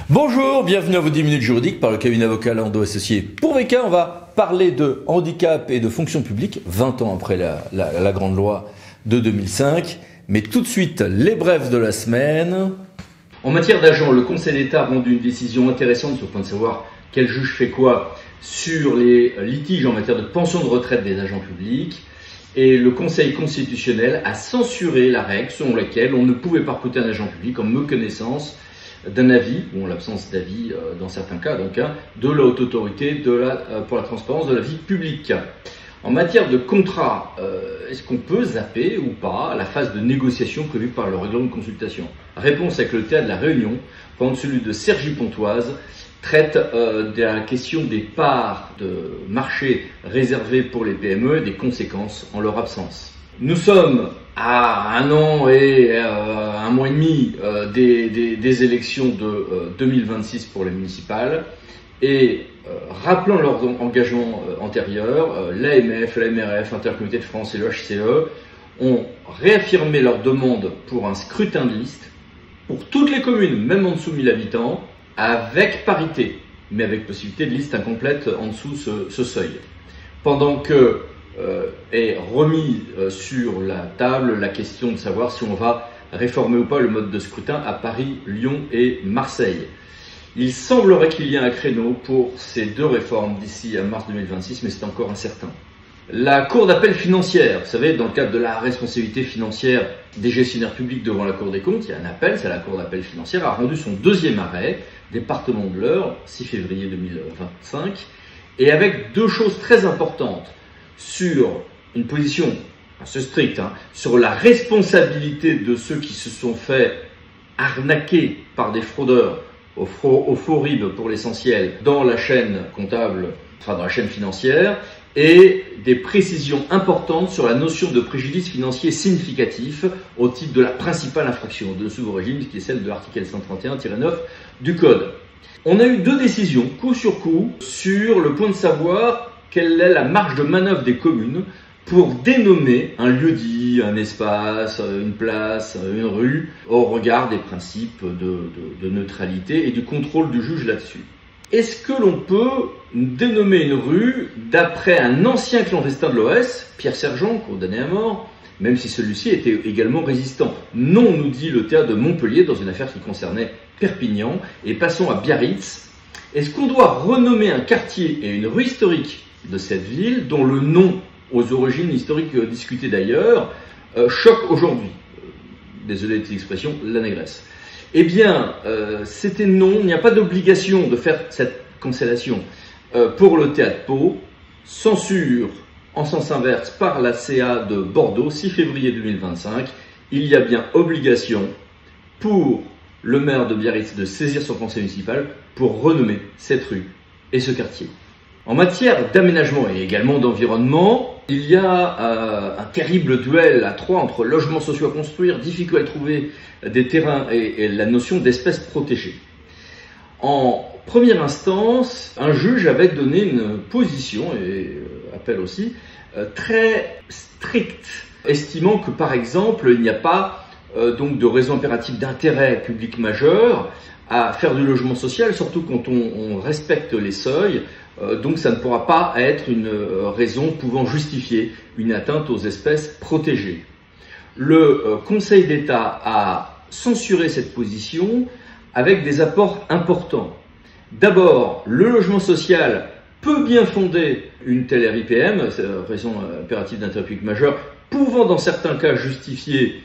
Bonjour, bienvenue à vos 10 minutes juridiques par le cabinet avocat Lando Associés. Pour VK, on va parler de handicap et de fonction publique, 20 ans après la grande loi de 2005. Mais tout de suite, les brefs de la semaine. En matière d'agents, le Conseil d'État a rendu une décision intéressante sur le point de savoir quel juge fait quoi sur les litiges en matière de pension de retraite des agents publics. Et le Conseil constitutionnel a censuré la règle selon laquelle on ne pouvait pas recruter un agent public en méconnaissance d'un avis, ou en l'absence d'avis dans certains cas, donc, de la haute autorité pour la transparence de la vie publique. En matière de contrat, est-ce qu'on peut zapper ou pas la phase de négociation prévue par le règlement de consultation? Réponse avec le théâtre de la Réunion, pendant celui de Cergy-Pontoise, traite de la question des parts de marché réservées pour les PME et des conséquences en leur absence. Nous sommes à 1 an et 1 mois et demi des élections de 2026 pour les municipales et rappelant leurs engagements antérieurs, l'AMF, l'AMRF, Intercommunauté de France et le HCE ont réaffirmé leur demande pour un scrutin de liste pour toutes les communes, même en dessous de 1000 habitants, avec parité, mais avec possibilité de liste incomplète en dessous ce seuil. Pendant que est remis sur la table la question de savoir si on va réformer ou pas le mode de scrutin à Paris, Lyon et Marseille. Il semblerait qu'il y ait un créneau pour ces deux réformes d'ici à mars 2026, mais c'est encore incertain. La Cour d'appel financière, vous savez, dans le cadre de la responsabilité financière des gestionnaires publics devant la Cour des comptes, il y a un appel, c'est la Cour d'appel financière, a rendu son 2e arrêt, département de l'Eure, 6 février 2025, et avec 2 choses très importantes sur une position assez stricte, sur la responsabilité de ceux qui se sont fait arnaquer par des fraudeurs au faux RIB pour l'essentiel dans la chaîne comptable, enfin dans la chaîne financière, et des précisions importantes sur la notion de préjudice financier significatif au titre de la principale infraction de ce nouveau régime, qui est celle de l'article 131-9 du Code. On a eu 2 décisions, coup sur coup, sur le point de savoir quelle est la marge de manœuvre des communes pour dénommer un lieu-dit, un espace, une place, une rue, au regard des principes de neutralité et du contrôle du juge là-dessus. Est-ce que l'on peut dénommer une rue d'après un ancien clandestin de l'OS, Pierre Sergent, condamné à mort, même si celui-ci était également résistant? Non, nous dit le théâtre de Montpellier, dans une affaire qui concernait Perpignan. Et passons à Biarritz. Est-ce qu'on doit renommer un quartier et une rue historique de cette ville, dont le nom, aux origines historiques discutées d'ailleurs, choque aujourd'hui? Désolé de cette expression, la négresse. Eh bien, c'était non, il n'y a pas d'obligation de faire cette cancellation pour le théâtre Pau. Censure en sens inverse par la CA de Bordeaux, 6 février 2025. Il y a bien obligation pour le maire de Biarritz de saisir son conseil municipal pour renommer cette rue et ce quartier. En matière d'aménagement et également d'environnement, il y a un terrible duel à 3 entre logements sociaux à construire, difficile à trouver des terrains et la notion d'espèces protégées. En première instance, un juge avait donné une position, et appel aussi, très stricte, estimant que par exemple il n'y a pas donc de raison impérative d'intérêt public majeur à faire du logement social, surtout quand on respecte les seuils. Donc ça ne pourra pas être une raison pouvant justifier une atteinte aux espèces protégées. Le Conseil d'État a censuré cette position avec des apports importants. D'abord, le logement social peut bien fonder une telle RIPM, raison impérative d'intérêt public majeur, pouvant dans certains cas justifier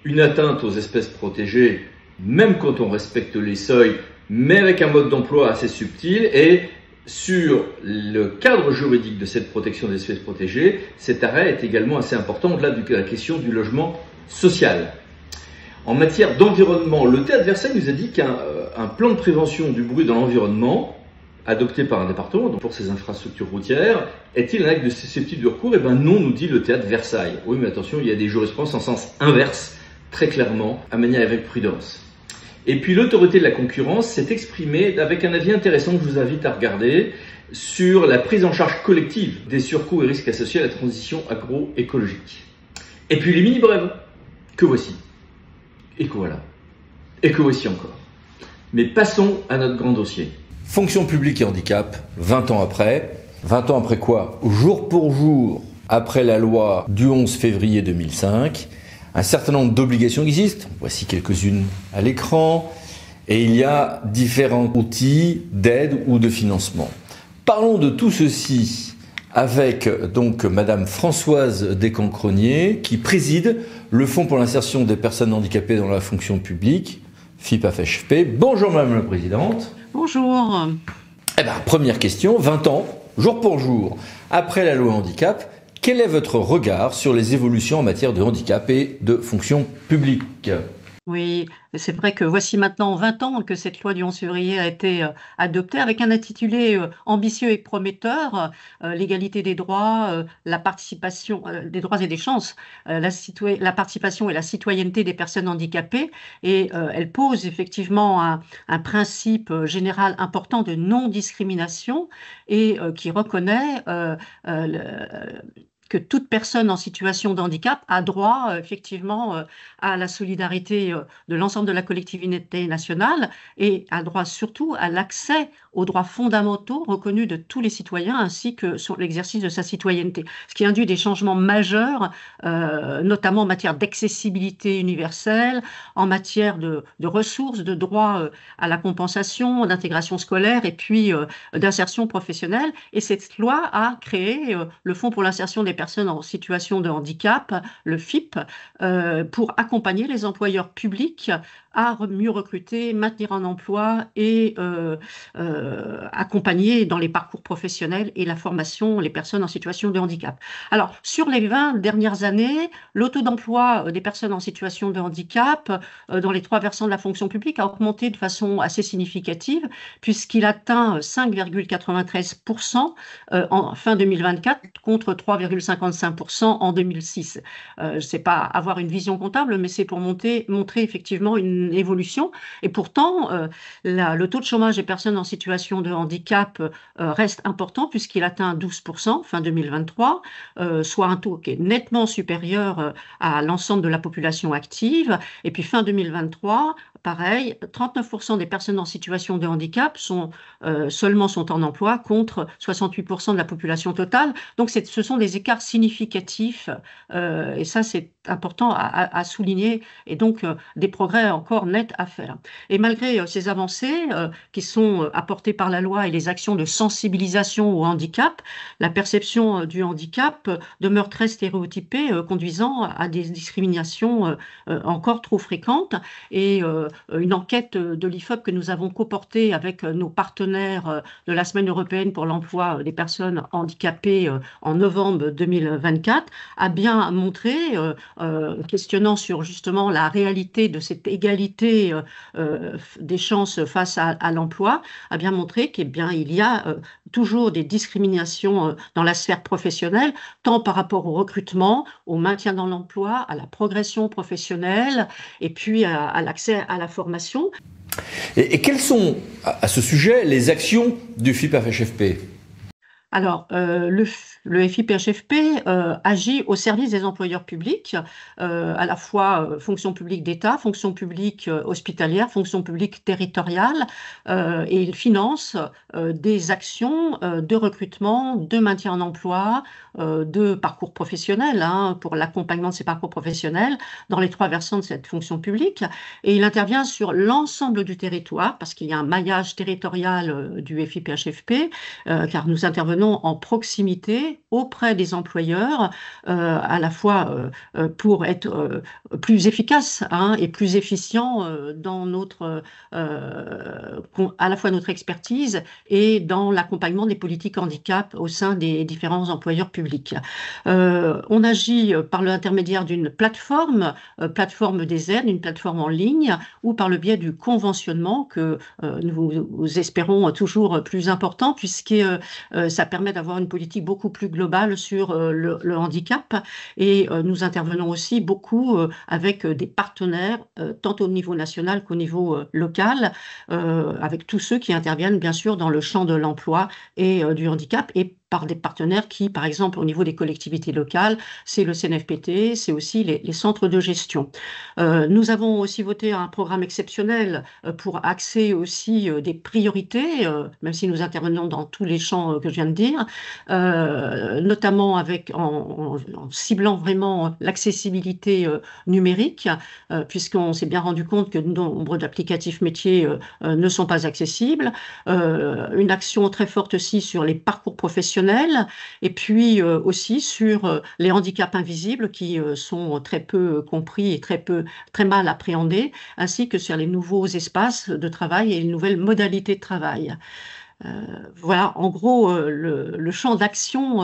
une atteinte aux espèces protégées, même quand on respecte les seuils, mais avec un mode d'emploi assez subtil. Et sur le cadre juridique de cette protection des espèces protégées, cet arrêt est également assez important au-delà de la question du logement social. En matière d'environnement, le théâtre de Versailles nous a dit qu'un plan de prévention du bruit dans l'environnement, adopté par un département donc pour ses infrastructures routières, est-il un acte susceptible de recours? Eh bien non, nous dit le théâtre de Versailles. Oui, mais attention, il y a des jurisprudences en sens inverse, très clairement, à manier avec prudence. Et puis l'autorité de la concurrence s'est exprimée avec un avis intéressant que je vous invite à regarder sur la prise en charge collective des surcoûts et risques associés à la transition agroécologique. Et puis les mini-brèves, que voici. Et que voilà. Et que voici encore. Mais passons à notre grand dossier. Fonction publique et handicap, 20 ans après. 20 ans après quoi? Jour pour jour, après la loi du 11 février 2005, un certain nombre d'obligations existent. Voici quelques-unes à l'écran. Et il y a différents outils d'aide ou de financement. Parlons de tout ceci avec donc Madame Françoise Descamps-Cronier, qui préside le Fonds pour l'insertion des personnes handicapées dans la fonction publique, FIPAF-HFP. Bonjour Madame la Présidente. Bonjour. Eh bien, première question, 20 ans, jour pour jour, après la loi handicap, quel est votre regard sur les évolutions en matière de handicap et de fonction publique? Oui, c'est vrai que voici maintenant 20 ans que cette loi du 11 février a été adoptée avec un intitulé ambitieux et prometteur, l'égalité des droits, la participation, des droits et des chances, la participation et la citoyenneté des personnes handicapées. Et elle pose effectivement un principe général important de non-discrimination et qui reconnaît que toute personne en situation de handicap a droit effectivement à la solidarité de l'ensemble de la collectivité nationale et a droit surtout à l'accès aux droits fondamentaux reconnus de tous les citoyens ainsi que sur l'exercice de sa citoyenneté. Ce qui induit des changements majeurs, notamment en matière d'accessibilité universelle, en matière de ressources, de droit à la compensation, d'intégration scolaire et puis d'insertion professionnelle. Et cette loi a créé le Fonds pour l'insertion des personnes en situation de handicap, le FIP, pour accompagner les employeurs publics à mieux recruter, maintenir en emploi et accompagner dans les parcours professionnels et la formation les personnes en situation de handicap. Alors, sur les 20 dernières années, le taux d'emploi des personnes en situation de handicap dans les trois versants de la fonction publique a augmenté de façon assez significative puisqu'il atteint 5,93% en fin 2024 contre 3,55% en 2006. Je ne sais pas avoir une vision comptable, mais c'est pour montrer effectivement une évolution. Et pourtant, le taux de chômage des personnes en situation de handicap reste important puisqu'il atteint 12% fin 2023, soit un taux qui est nettement supérieur à l'ensemble de la population active. Et puis fin 2023, pareil, 39% des personnes en situation de handicap seulement sont en emploi contre 68% de la population totale. Donc ce sont des écarts significatifs et ça c'est important à souligner et donc des progrès encore nets à faire. Et malgré ces avancées qui sont apportées par la loi et les actions de sensibilisation au handicap, la perception du handicap demeure très stéréotypée, conduisant à des discriminations encore trop fréquentes. Et une enquête de l'IFOP que nous avons coportée avec nos partenaires de la Semaine européenne pour l'emploi des personnes handicapées en novembre 2024 a bien montré, questionnant sur justement la réalité de cette égalité des chances face à l'emploi, a bien montré qu'il y a toujours des discriminations dans la sphère professionnelle, tant par rapport au recrutement, au maintien dans l'emploi, à la progression professionnelle et puis à l'accès à la formation. Et quelles sont, à ce sujet, les actions du FIPAF-HFP ? Alors, le FIPHFP agit au service des employeurs publics, à la fois fonction publique d'État, fonction publique hospitalière, fonction publique territoriale, et il finance des actions de recrutement, de maintien en emploi, de parcours professionnels, pour l'accompagnement de ces parcours professionnels dans les trois versants de cette fonction publique. Et il intervient sur l'ensemble du territoire, parce qu'il y a un maillage territorial du FIPHFP, car nous intervenons en proximité auprès des employeurs, à la fois pour être plus efficace et plus efficient dans à la fois notre expertise et dans l'accompagnement des politiques handicap au sein des différents employeurs publics. On agit par l'intermédiaire d'une plateforme des aides, une plateforme en ligne, ou par le biais du conventionnement que nous espérons toujours plus important, puisque ça permet d'avoir une politique beaucoup plus globale sur le handicap. Et nous intervenons aussi beaucoup avec des partenaires, tant au niveau national qu'au niveau local, avec tous ceux qui interviennent bien sûr dans le champ de l'emploi et du handicap, et par des partenaires qui, par exemple, au niveau des collectivités locales, c'est le CNFPT, c'est aussi les centres de gestion. Nous avons aussi voté un programme exceptionnel pour axer aussi des priorités, même si nous intervenons dans tous les champs que je viens de dire, notamment en ciblant vraiment l'accessibilité numérique, puisqu'on s'est bien rendu compte que nombre d'applicatifs métiers ne sont pas accessibles. Une action très forte aussi sur les parcours professionnels et puis aussi sur les handicaps invisibles qui sont très peu compris et très mal appréhendés, ainsi que sur les nouveaux espaces de travail et les nouvelles modalités de travail. Voilà, en gros, le champ d'action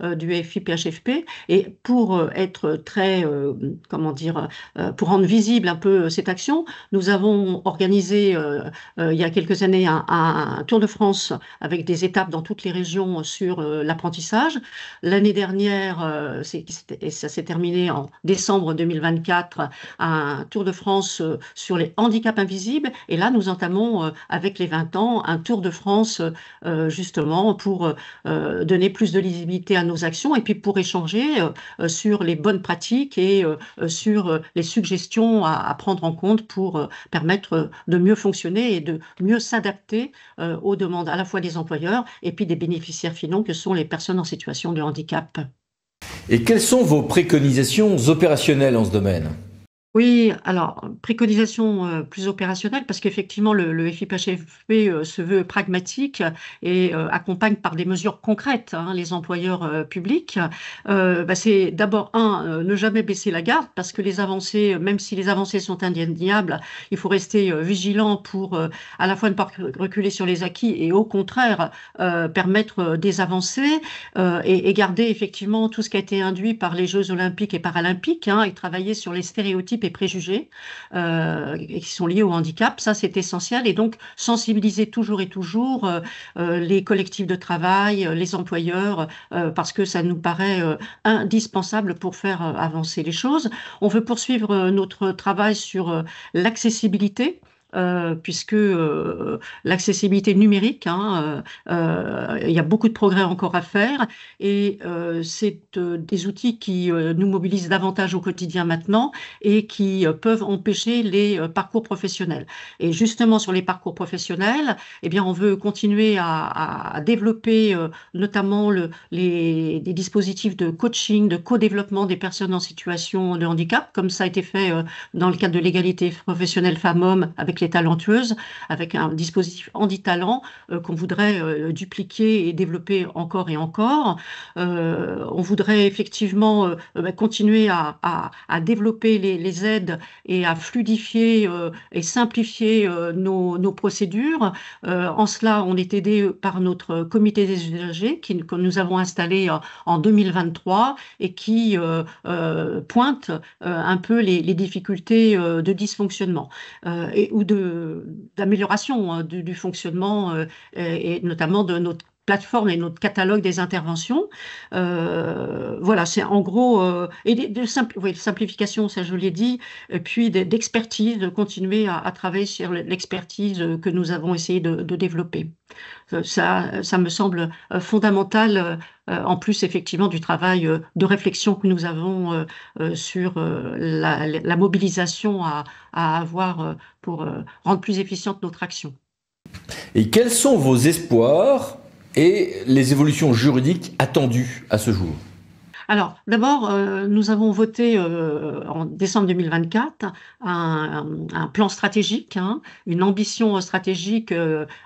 du FIPHFP. Et pour être très, comment dire, pour rendre visible un peu cette action, nous avons organisé il y a quelques années un Tour de France avec des étapes dans toutes les régions sur l'apprentissage. L'année dernière, et ça s'est terminé en décembre 2024, un Tour de France sur les handicaps invisibles. Et là, nous entamons avec les 20 ans un Tour de France justement pour donner plus de lisibilité à nos actions et puis pour échanger sur les bonnes pratiques et sur les suggestions à prendre en compte pour permettre de mieux fonctionner et de mieux s'adapter aux demandes à la fois des employeurs et puis des bénéficiaires finaux que sont les personnes en situation de handicap. Et quelles sont vos préconisations opérationnelles en ce domaine? Oui, alors, préconisation plus opérationnelle, parce qu'effectivement, le FIPHFP se veut pragmatique et accompagne par des mesures concrètes les employeurs publics. C'est d'abord, ne jamais baisser la garde, parce que les avancées, même si les avancées sont indéniables, il faut rester vigilant pour à la fois ne pas reculer sur les acquis et au contraire permettre des avancées et garder effectivement tout ce qui a été induit par les Jeux olympiques et paralympiques et travailler sur les stéréotypes et préjugés qui sont liés au handicap. Ça, c'est essentiel. Et donc, sensibiliser toujours et toujours les collectifs de travail, les employeurs, parce que ça nous paraît indispensable pour faire avancer les choses. On veut poursuivre notre travail sur l'accessibilité. Puisque l'accessibilité numérique, il y a beaucoup de progrès encore à faire et c'est des outils qui nous mobilisent davantage au quotidien maintenant et qui peuvent empêcher les parcours professionnels. Et justement sur les parcours professionnels, eh bien, on veut continuer à développer notamment des dispositifs de coaching, de co-développement des personnes en situation de handicap, comme ça a été fait dans le cadre de l'égalité professionnelle femmes-hommes avec les talentueuses, avec un dispositif Handitalent qu'on voudrait dupliquer et développer encore et encore. On voudrait effectivement continuer à développer les aides et à fluidifier et simplifier nos procédures. En cela, on est aidé par notre comité des usagers que nous avons installé en 2023 et qui pointe un peu les difficultés de dysfonctionnement ou d'amélioration du fonctionnement et notamment de notre plateforme et notre catalogue des interventions. Voilà, c'est en gros, et de simplification, ça je l'ai dit, et puis d'expertise, de continuer à travailler sur l'expertise que nous avons essayé de développer. Ça me semble fondamental, en plus effectivement du travail de réflexion que nous avons sur la mobilisation à avoir pour rendre plus efficiente notre action. Et quels sont vos espoirs et les évolutions juridiques attendues à ce jour? Alors, d'abord, nous avons voté en décembre 2024 un plan stratégique, une ambition stratégique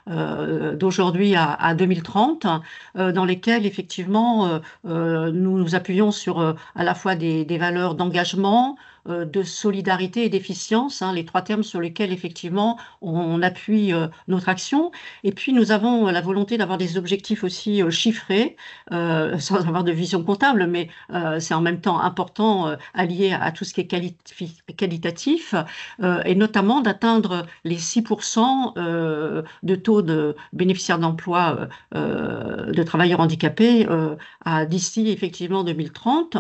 d'aujourd'hui à 2030, dans lesquelles, effectivement, nous nous appuyons sur à la fois des valeurs d'engagement, de solidarité et d'efficience, les trois termes sur lesquels effectivement on appuie notre action. Et puis nous avons la volonté d'avoir des objectifs aussi chiffrés, sans avoir de vision comptable, mais c'est en même temps important allié à tout ce qui est qualitatif, et notamment d'atteindre les 6% de taux de bénéficiaires d'emploi de travailleurs handicapés d'ici effectivement 2030,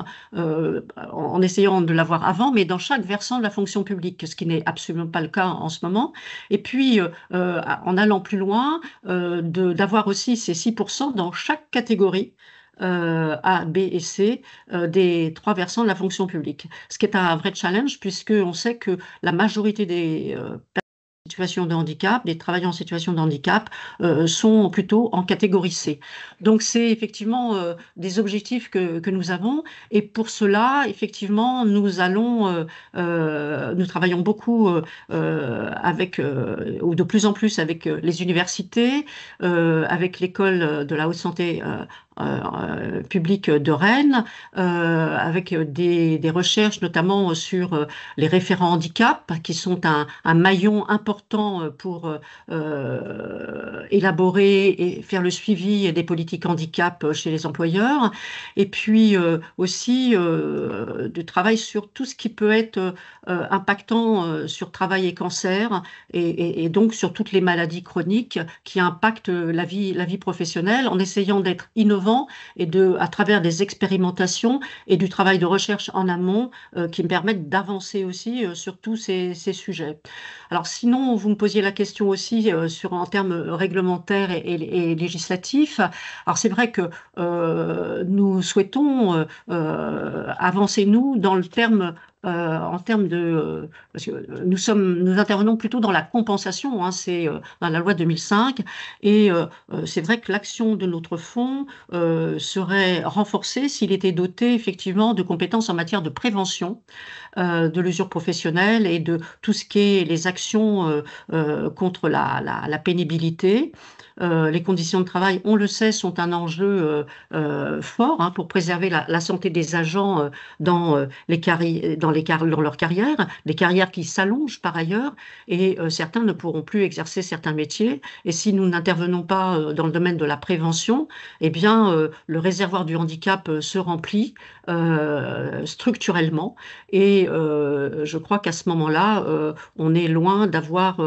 en essayant de l'avoir avant, mais dans chaque versant de la fonction publique, ce qui n'est absolument pas le cas en ce moment. Et puis, en allant plus loin, d'avoir aussi ces 6% dans chaque catégorie. A, B et C des 3 versants de la fonction publique. Ce qui est un vrai challenge puisqu'on sait que la majorité des situation de handicap, des travailleurs en situation de handicap sont plutôt en catégorie C. Donc c'est effectivement des objectifs que nous avons et pour cela effectivement nous travaillons beaucoup avec ou de plus en plus avec les universités, avec l'école de la haute santé publique de Rennes, avec des recherches notamment sur les référents handicap qui sont un maillon important pour élaborer et faire le suivi des politiques handicap chez les employeurs, et puis aussi du travail sur tout ce qui peut être impactant sur travail et cancer, et donc sur toutes les maladies chroniques qui impactent la vie professionnelle, en essayant d'être innovant et à travers des expérimentations et du travail de recherche en amont qui me permettent d'avancer aussi sur tous ces sujets. Alors sinon, vous me posiez la question aussi en termes réglementaires et législatifs. Alors c'est vrai que nous souhaitons avancer, nous, dans le terme en termes de... parce que nous intervenons plutôt dans la compensation, hein, c'est dans la loi 2005, et c'est vrai que l'action de notre fonds serait renforcée s'il était doté effectivement de compétences en matière de prévention de l'usure professionnelle et de tout ce qui est les actions contre la pénibilité. Les conditions de travail, on le sait, sont un enjeu fort hein, pour préserver la santé des agents dans leur carrière, des carrières qui s'allongent par ailleurs, et certains ne pourront plus exercer certains métiers. Et si nous n'intervenons pas dans le domaine de la prévention, eh bien, le réservoir du handicap se remplit structurellement. Et je crois qu'à ce moment-là, on est loin d'avoir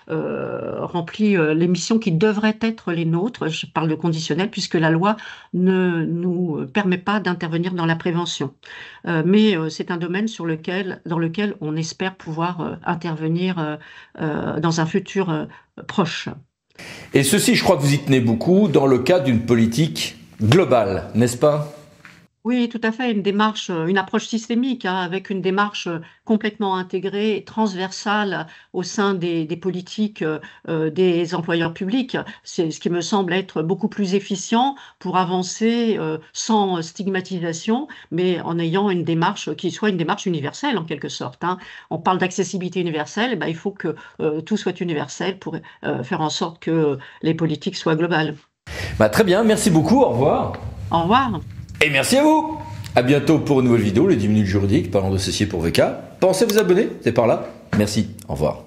rempli les missions qui devraient être les nôtres. Je parle de conditionnel puisque la loi ne nous permet pas d'intervenir dans la prévention. Mais c'est un domaine dans lequel on espère pouvoir intervenir dans un futur proche. Et ceci, je crois que vous y tenez beaucoup dans le cadre d'une politique globale, n'est-ce pas ? Oui, tout à fait, une approche systémique, hein, avec une démarche complètement intégrée, transversale au sein des politiques des employeurs publics. C'est ce qui me semble être beaucoup plus efficient pour avancer sans stigmatisation, mais en ayant une démarche qui soit une démarche universelle en quelque sorte. Hein. On parle d'accessibilité universelle, et ben, il faut que tout soit universel pour faire en sorte que les politiques soient globales. Bah, très bien, merci beaucoup, au revoir. Au revoir. Et merci à vous. À bientôt pour une nouvelle vidéo, les 10 minutes juridiques, parlant d'associés pour VK. Pensez à vous abonner, c'est par là. Merci, au revoir.